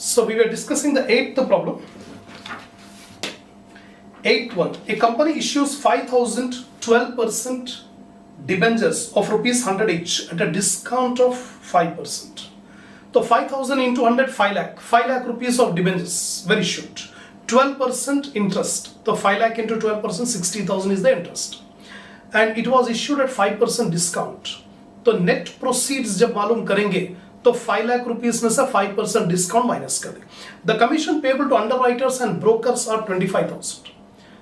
So we were discussing the eighth problem. Eighth one, a company issues 5,000 12% debentures of rupees 100 each at a discount of 5%. So 5,000 into 100, 5 lakh rupees of debentures were issued. 12% interest. So 5 lakh into 12%, 60,000 is the interest. And it was issued at 5% discount. तो net proceeds जब मालूम करेंगे तो 5 lakh rupees में से 5% discount minus कर दे. The commission payable to underwriters and brokers are 25,000.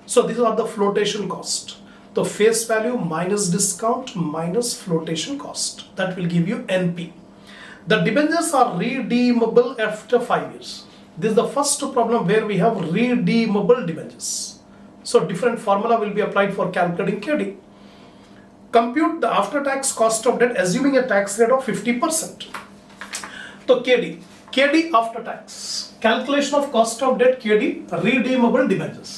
So this are the flotation cost. तो face value minus discount minus flotation cost, that will give you NP. The debentures are redeemable after 5 years. This is the first problem where we have redeemable debentures. So different formula will be applied for calculating KD. Compute the after-tax cost of debt assuming a tax rate of 50%. So KD after tax, calculation of cost of debt KD, redeemable debentures.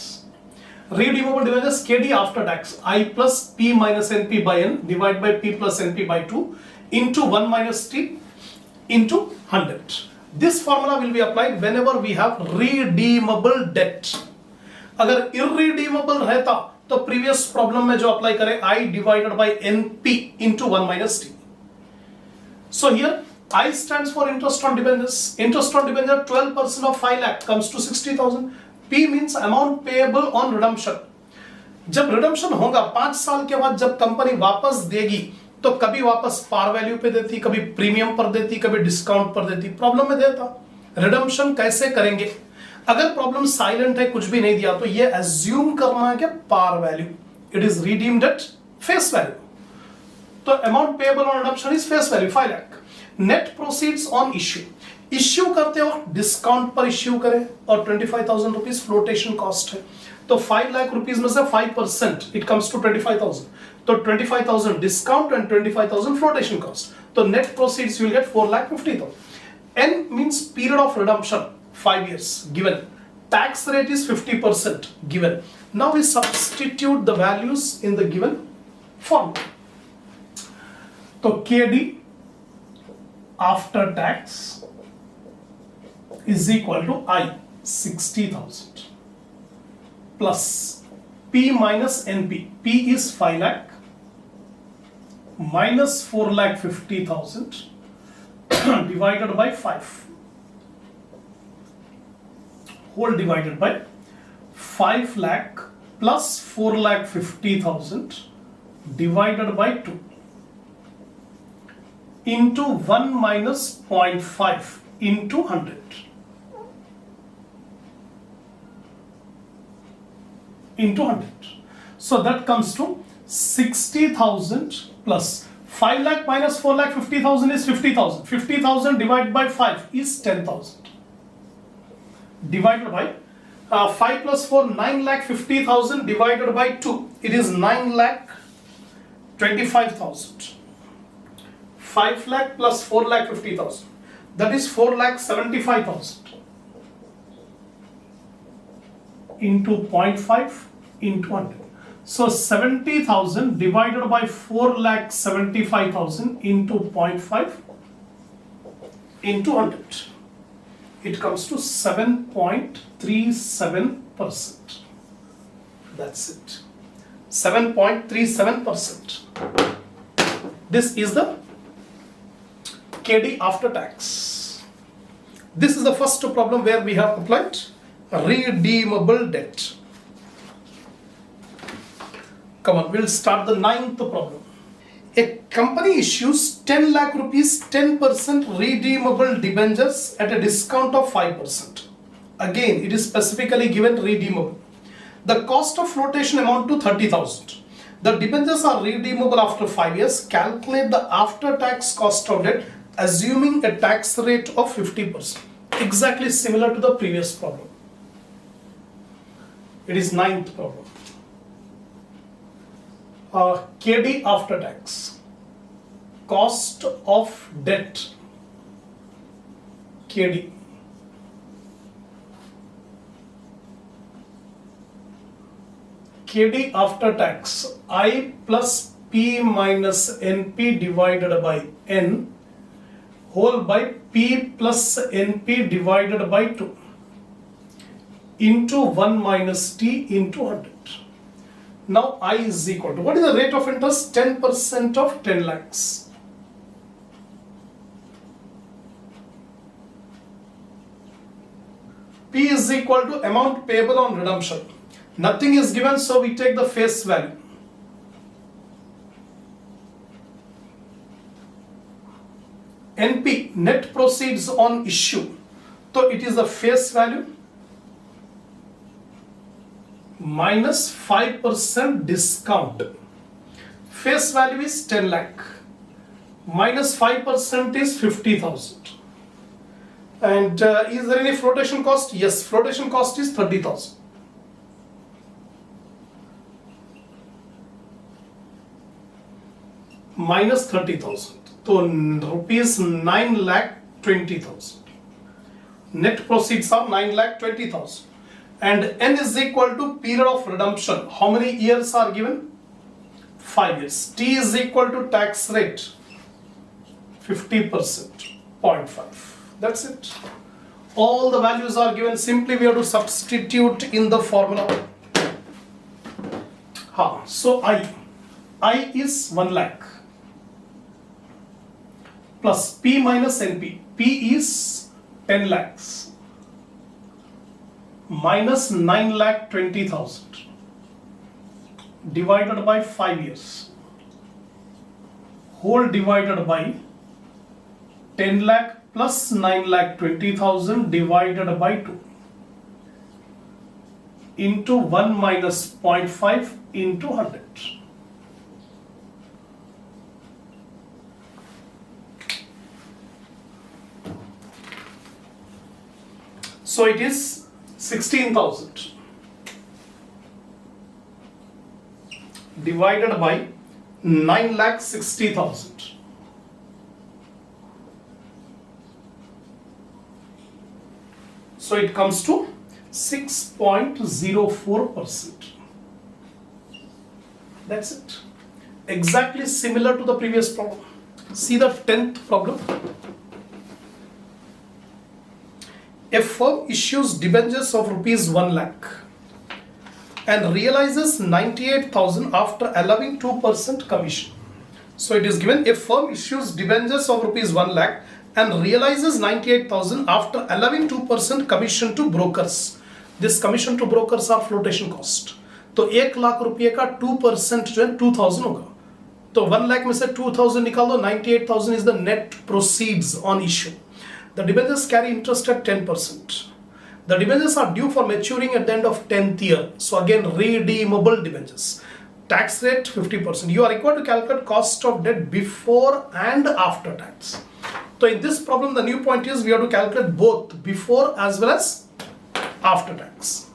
Redeemable debentures KD after tax, I plus P minus NP by N divided by P plus NP by 2 into 1 minus T into 100. This formula will be applied whenever we have redeemable debt. अगर irredeemable रहता तो previous problem में जो apply करें I divided by NP into 1 minus T. So here I stands for interest on debentures. Interest on debenture 12% of 5 lakh comes to 60,000. P means amount payable on redemption. जब redemption होगा 5 साल के बाद जब company वापस देगी तो कभी वापस पार वैल्यू पे देती, कभी प्रीमियम पर देती, कभी डिस्काउंट पर देती, प्रॉब्लम में देता. रिडम्पशन कैसे करेंगे? अगर प्रॉब्लम साइलेंट है, कुछ भी नहीं दिया, तो ये एज्यूम करना है कि par value, it is redeemed at face value. तो amount payable on redemption is face value 5 lakh. Net proceeds on issue, issue करते हो डिस्काउंट पर इश्यू करें और 25,000 रुपीज फ्लोटेशन कॉस्ट है. तो 5 लाख रुपीज में से 5% इट कम्स टू 25,000. तो 25,000 डिस्काउंट एंड 25,000 फ्लोटेशन कॉस्ट. तो net proceeds you will get 4,50,000. N means period of redemption 5 years given. Tax rate is 50% given. Now we substitute the values in the given form. So KD after tax is equal to I 60,000 plus P minus NP. P is 5 lakh minus 4,50,000 divided by 5. Whole divided by 5 lakh plus 4,50,000 divided by 2 into 1 minus 0.5 into 100 into 100. So that comes to 60,000 plus 5 lakh minus 4,50,000 is 50,000. 50,000 divided by 5 is 10,000. Divided by 5 plus 4, 9,50,000 divided by 2, it is 9,25,000. 5 lakh plus 4,50,000, that is 4,75,000 into 0.5 into 100. So 70,000 divided by 4,75,000 into 0.5 into 100. It comes to 7.37%. That's it. 7.37%. This is the KD after tax. This is the first problem where we have applied redeemable debt. Come on, we'll start the ninth problem. A company issues 10 lakh rupees 10% redeemable debentures at a discount of 5%. Again, it is specifically given redeemable. The cost of flotation amount to 30,000. The debentures are redeemable after 5 years. Calculate the after-tax cost of debt assuming a tax rate of 50%. Exactly similar to the previous problem. It is ninth problem. KD after tax, cost of debt, KD. KD after tax, I plus P minus NP divided by N whole by P plus NP divided by 2 into 1 minus T into 100. Now I is equal to, what is the rate of interest? 10% of 10 lakhs. P is equal to amount payable on redemption. Nothing is given, so we take the face value. NP, net proceeds on issue. So it is the face value minus 5% discount. Face value is 10 lakh. Minus 5% is 50,000. And is there any flotation cost? Yes, flotation cost is 30,000. Minus 30,000. So rupees 9,20,000. Net proceeds are 9,20,000. And N is equal to period of redemption. How many years are given? 5 years. T is equal to tax rate 50%, 0.5. That's it. All the values are given. Simply we have to substitute in the formula. So I is 1 lakh plus P minus NP. P is 10 lakhs minus 9,20,000 divided by 5 years whole divided by 10 lakh plus 9,20,000 divided by 2 into 1 minus 0.5 into 100. So it is 16,000 divided by 9,60,000. So it comes to 6.04%. That's it. Exactly similar to the previous problem. See the 10th problem. A firm issues debentures of rupees 1 lakh and realizes 98,000 after allowing 2% commission. So it is given a firm issues debentures of rupees 1 lakh and realizes 98,000 after allowing 2% commission to brokers. This commission to brokers are flotation cost. तो 1 लाख रुपये का 2% जो है 2,000 होगा. तो 1 lakh में से 2,000 निकाल दो. 98,000 is the net proceeds on issue. The debentures carry interest at 10%. The debentures are due for maturing at the end of 10th year. So again, redeemable debentures. Tax rate 50%. You are required to calculate cost of debt before and after tax. So in this problem, the new point is we have to calculate both before as well as after tax.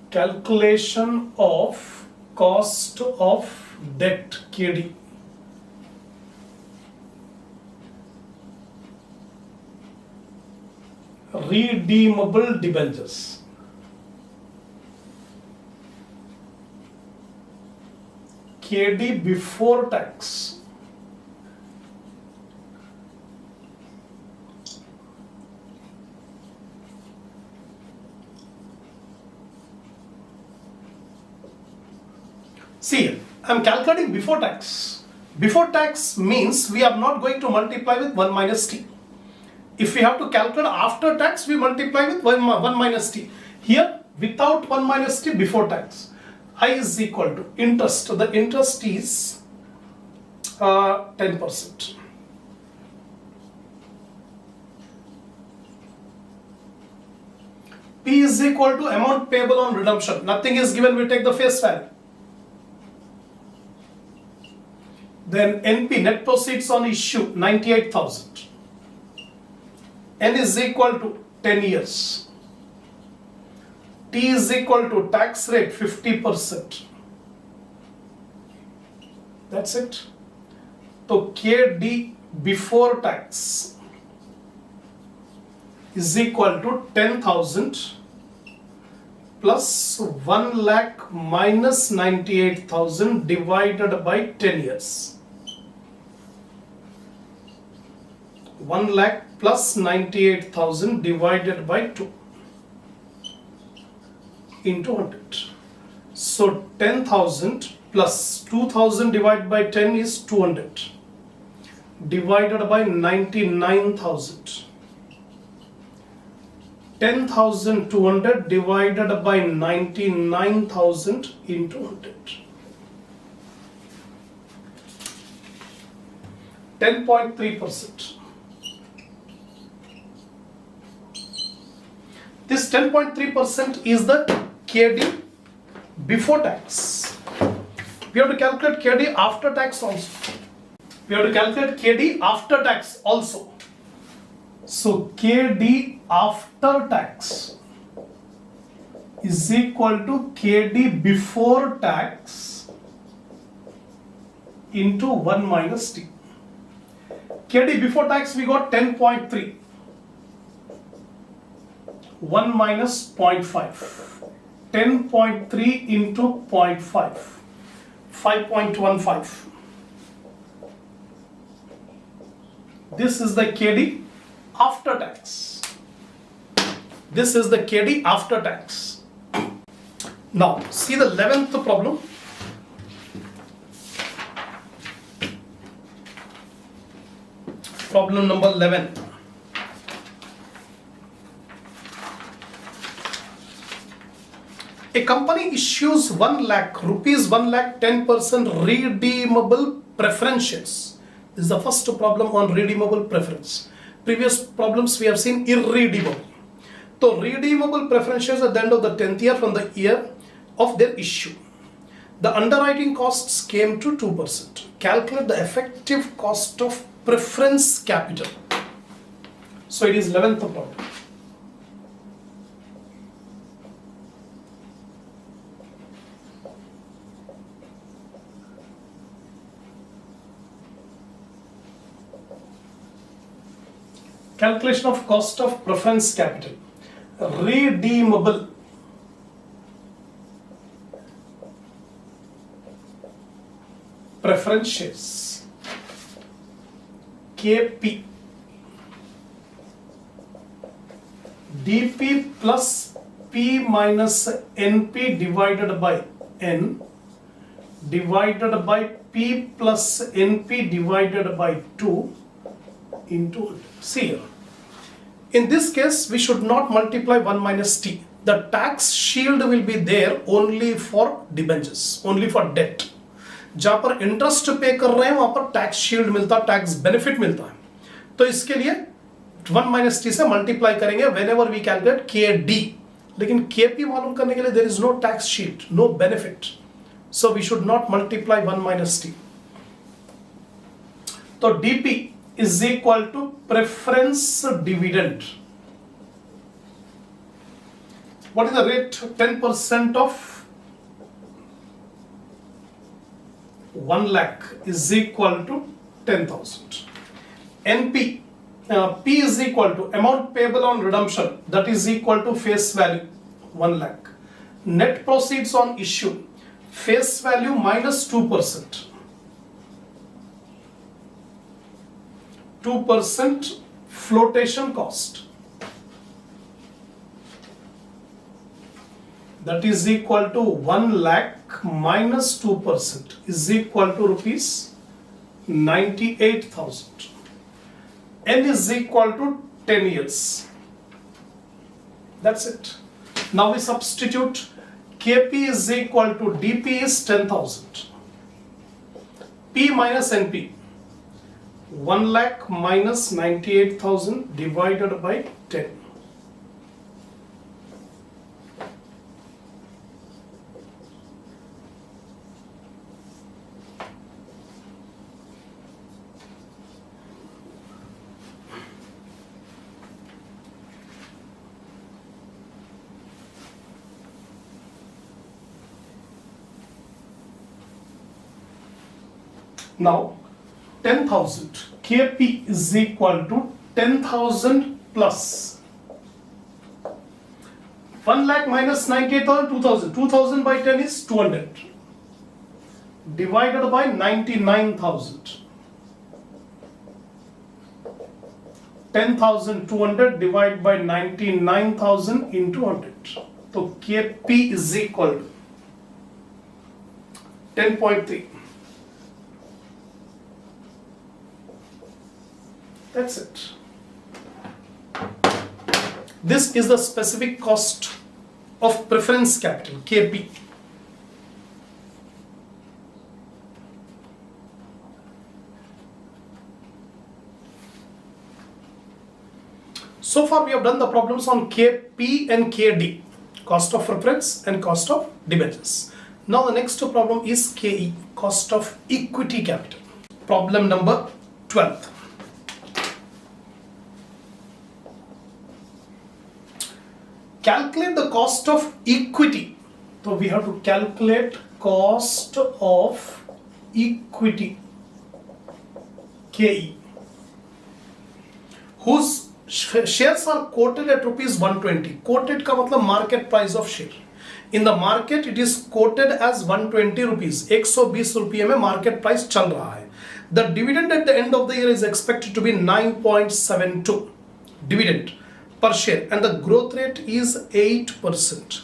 Calculation of cost of debt, KD. Redeemable debentures. KD before tax. See, I am calculating before tax. Before tax means we are not going to multiply with 1 minus T. If we have to calculate after tax, we multiply with 1 minus T. Here, without 1 minus T, before tax, I is equal to interest. The interest is 10%. P is equal to amount payable on redemption. Nothing is given, we take the face value. Then NP, net proceeds on issue, 98,000. N is equal to 10 years. T is equal to tax rate 50%. That's it. So KD before tax is equal to 10,000 plus 1 lakh minus 98,000 divided by 10 years. 1 lakh plus 98,000 divided by 2 into 100. So 10,000 plus 2,000 divided by 10 is 200 divided by 99,000. 10,200 divided by 99,000 into 100. 10.3%. This 10.3% is the KD before tax. We have to calculate KD after tax also. So KD after tax is equal to KD before tax into 1 minus T. KD before tax we got 10.3. 1 minus 0.5. 10.3 into 0.5. 5.15. This is the KD after tax. This is the KD after tax. Now, see the 11th problem. Problem number 11. A company issues 1 lakh rupees 1 lakh 10% redeemable preference shares. This is the first problem on redeemable preference. Previous problems we have seen irredeemable. So redeemable preference shares at the end of the 10th year from the year of their issue. The underwriting costs came to 2%. Calculate the effective cost of preference capital. So it is 11th problem. Calculation of cost of preference capital. Redeemable. Preference shares. KP. DP plus P minus NP divided by N divided by P plus NP divided by 2 into 100. See here. In this case, we should not multiply 1 minus T. The tax shield will be there only for debentures, only for debt. जहाँ पर interest पे कर रहे हैं वहां पर tax shield मिलता है, टैक्स बेनिफिट मिलता है. तो इसके लिए 1 माइनस टी से मल्टीप्लाई करेंगे whenever we calculate K D. लेकिन के पी मालूम करने के लिए there is no tax shield, no benefit, so we should not multiply 1 minus T. तो DP is equal to preference dividend. What is the rate? 10% of 1 lakh is equal to 10,000. NP, P is equal to amount payable on redemption, that is equal to face value 1 lakh. Net proceeds on issue, face value minus 2%. 2% flotation cost, that is equal to 1 lakh minus 2% is equal to rupees 98,000. N is equal to 10 years. That's it. Now we substitute. KP is equal to DP is 10,000. P minus NP. 1 lakh minus 98,000 divided by 10. Now 10,000. KP is equal to 10,000 plus 1 lakh minus 98,000, 2,000. 2,000 by 10 is 200. Divided by 99,000. 10,200 divided by 99,000 into 100. So KP is equal to 10.3. That's it. This is the specific cost of preference capital, KP. So far we have done the problems on KP and KD, cost of preference and cost of debentures. Now the next problem is KE, cost of equity capital. Problem number 12. Calculate the cost of equity. So we have to calculate cost of equity, KE, whose shares are quoted at rupees 120. Quoted का मतलब market price of share. In the market it is quoted as 120 rupees. 120 रुपये में market price चल रहा है. The dividend at the end of the year is expected to be 9.72 dividend per share and the growth rate is 8%.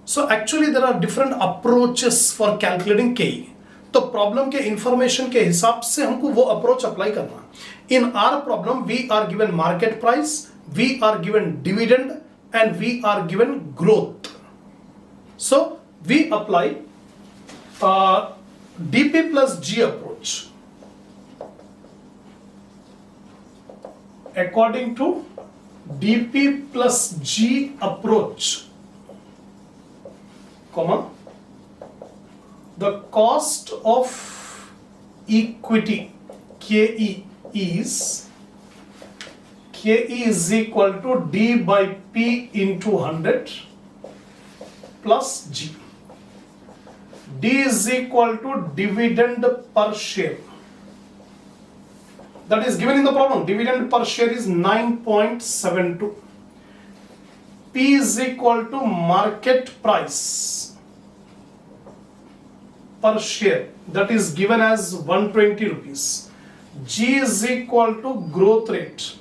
So actually there are different approaches for calculating KE. तो problem के information के हिसाब से हमको वो approach apply करना. In our problem we are given market price, we are given dividend and we are given growth. So we apply DP plus G approach. According to DP plus G approach, comma, the cost of equity KE is equal to D by P into 100 plus G. D is equal to dividend per share. That is given in the problem. Dividend per share is 9.72. P is equal to market price per share. That is given as 120 rupees. G is equal to growth rate.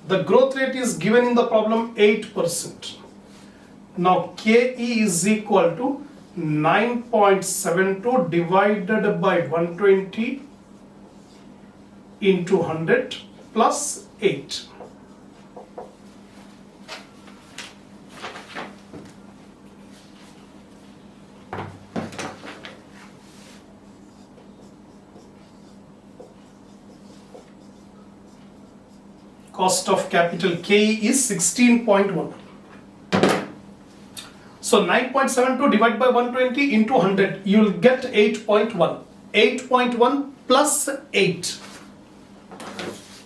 The growth rate is given in the problem 8%. Now KE is equal to 9.72 divided by 120 into 100 plus 8. Cost of capital KE is 16.1. So 9.72 divided by 120 into 100, you will get 8.1. 8.1 plus 8.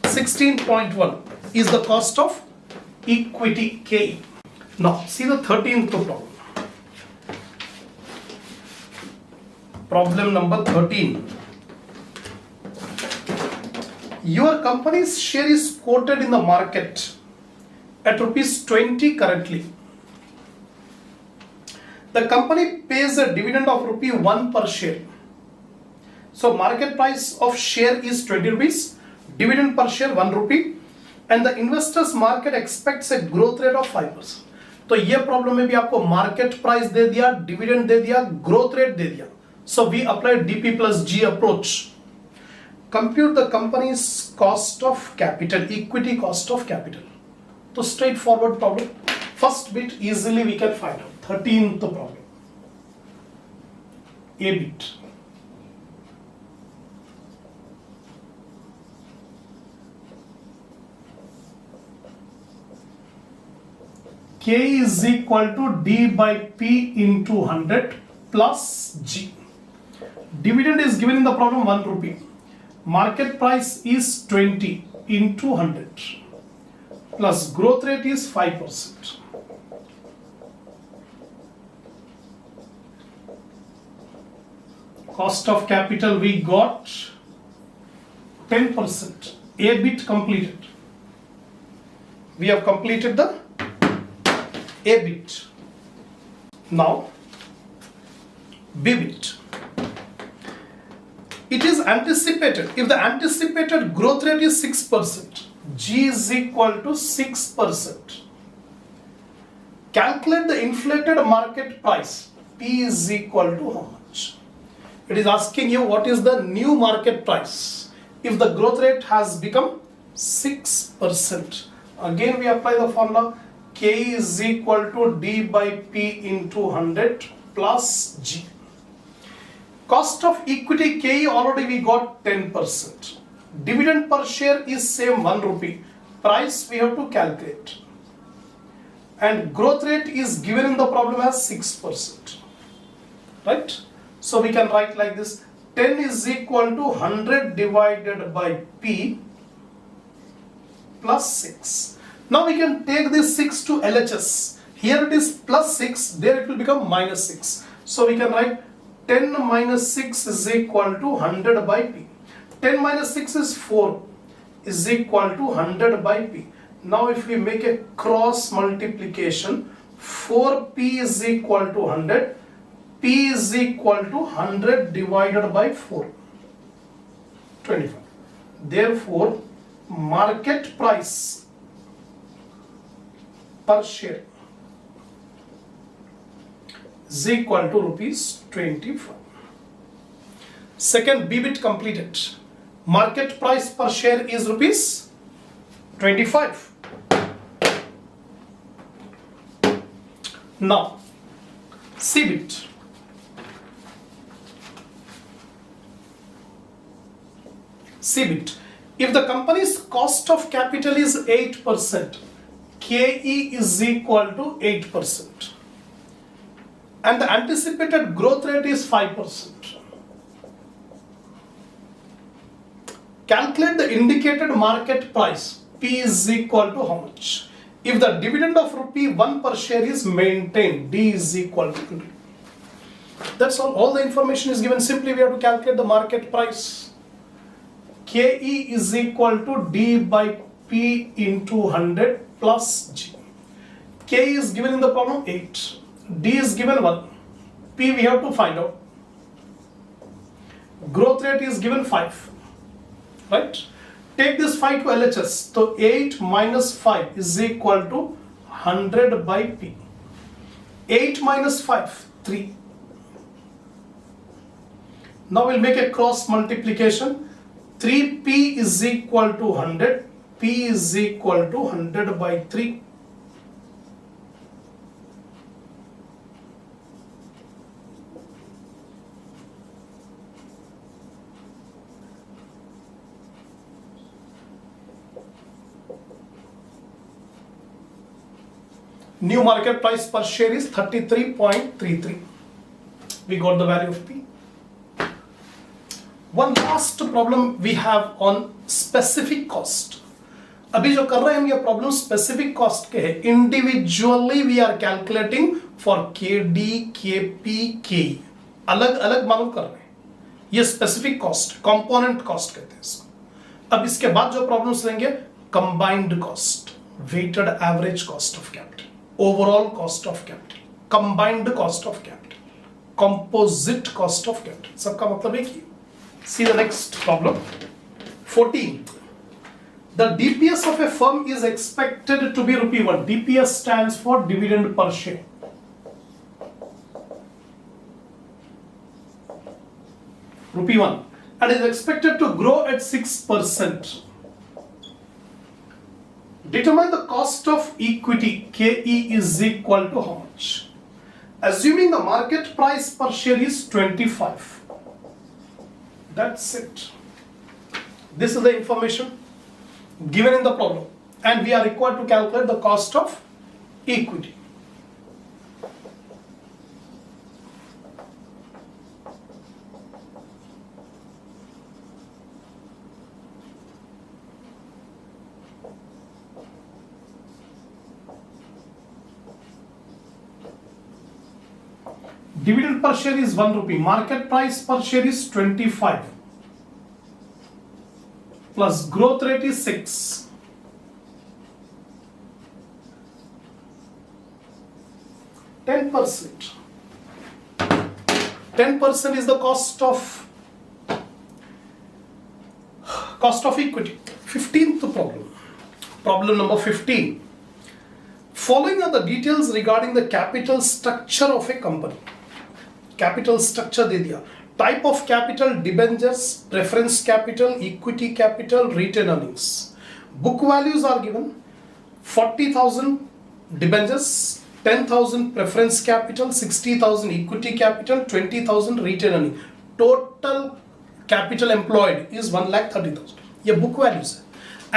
16.1 is the cost of equity KE. Now see the 13th problem. Problem number 13. Your company's share is quoted in the market at rupees 20 currently. The company pays a dividend of rupee 1 per share. So market price of share is 20 rupees, dividend per share 1 rupee, and the investors market expects a growth rate of 5%. तो ये problem में भी आपको market price दे दिया, dividend दे दिया, growth rate दे दिया. So we applied DP plus G approach. Compute the company's cost of capital, equity cost of capital. So straightforward problem. First bit easily we can find out. 13th problem. A bit. K is equal to D by P into 100 plus G. Dividend is given in the problem 1 rupee. Market price is 20 into 100 plus growth rate is 5%. Cost of capital we got 10%. A bit completed. We have completed the EBIT. Now BBIT. It is anticipated, if the anticipated growth rate is 6%, G is equal to 6%. Calculate the inflated market price, P is equal to how much? It is asking you what is the new market price if the growth rate has become 6%. Again we apply the formula, K is equal to D by P into 100 plus G. Cost of equity KE already we got 10%. Dividend per share is same 1 rupee. Price we have to calculate. And growth rate is given in the problem as 6%. Right? So we can write like this. 10 is equal to 100 divided by P plus 6. Now we can take this 6 to LHS. Here it is plus 6. There it will become minus 6. So we can write 10 minus 6 is equal to 100 by P. 10 minus 6 is 4 is equal to 100 by P. Now if we make a cross multiplication, 4P is equal to 100. P is equal to 100 divided by 4. 25. Therefore, market price per share is equal to rupees 25. Second BBIT completed. Market price per share is rupees 25. Now, CBIT. CBIT. If the company's cost of capital is 8%, KE is equal to 8%. And the anticipated growth rate is 5%. Calculate the indicated market price, P is equal to how much? If the dividend of rupee 1 per share is maintained, D is equal to 100. That's all the information is given. Simply we have to calculate the market price. KE is equal to D by P into 100 plus G. K is given in the problem 8. D is given 1. P we have to find out. Growth rate is given 5. Right? Take this 5 to LHS. So 8 minus 5 is equal to 100 by P. 8 minus 5, 3. Now we'll make a cross multiplication. 3P is equal to 100. P is equal to 100 by 3. New market price per share is 33.33. We got the value of P. One last problem we have on specific cost. अभी जो कर रहे हैं हम ये problem specific cost के है. Individually we are calculating for KD, KP, KE. अलग अलग मालूम कर रहे हैं. ये स्पेसिफिक कॉस्ट, कंपोनेंट कॉस्ट कहते हैं इसको. अब इसके बाद जो प्रॉब्लम्स लेंगे, combined cost, weighted average cost of capital, overall cost of capital, combined cost of capital, composite cost of capital. सबका मतलब एक ही. See the next problem. 14. The DPS of a firm is expected to be rupee 1. DPS stands for dividend per share. Rupee 1. And is expected to grow at 6%. Determine the cost of equity, KE is equal to how much? Assuming the market price per share is 25. That's it. This is the information given in the problem. And we are required to calculate the cost of equity. Dividend per share is 1 rupee. Market price per share is 25. Plus growth rate is 6. 10%. 10% is the cost of equity. 15th problem. Problem number 15. Following are the details regarding the capital structure of a company. Capital structure दे दिया. Type of capital: debentures, preference capital, equity capital, retained earnings. Book values are given: 40,000 debentures, 10,000 preference capital, 60,000 equity capital, 20,000 retained earning. Total capital employed is 1,30,000. ये book values है.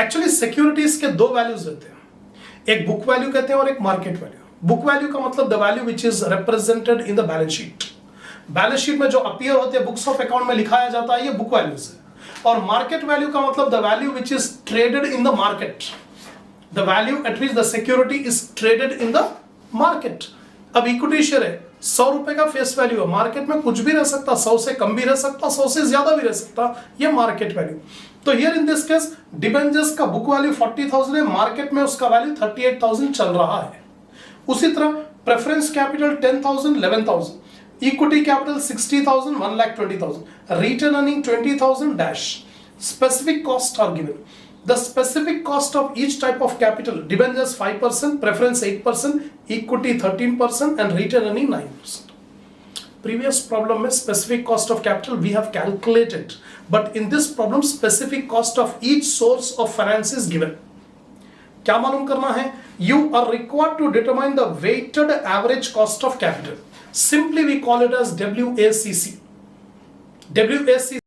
Actually securities के दो values रहते हैं, एक book value कहते हैं और एक मार्केट वैल्यू. बुक वैल्यू का मतलब the value which is represented in the balance sheet. Balance sheet में जो अपीयर होते हैं, बुक्स ऑफ अकाउंट में लिखाया जाता है, ये बुक वैल्यूज है. और मार्केट वैल्यू का मतलब the value which is traded in the market, the value eight which the security is traded in the market. अब इक्विटी शेयर है, 100 रुपए का फेस वैल्यू है. मार्केट में कुछ भी रह सकता, 100 से कम भी रह सकता, 100 से ज्यादा भी रह सकता, ये मार्केट वैल्यू. तो here in this case debentures का बुक वैल्यू 40,000 है, मार्केट में उसका वैल्यू 38,000 चल रहा है. उसी तरह preference capital 10,000, 11,000, equity capital 60,000, 1,20,000, return earning 20,000 dash. Specific cost are given. The specific cost of each type of capital: debentures 5%, preference 8%, equity 13%, and return earning 9%. Previous problem में specific cost of capital we have calculated, but in this problem specific cost of each source of finance is given. क्या मालूम करना है? You are required to determine the weighted average cost of capital. Simply we call it as WACC. WACC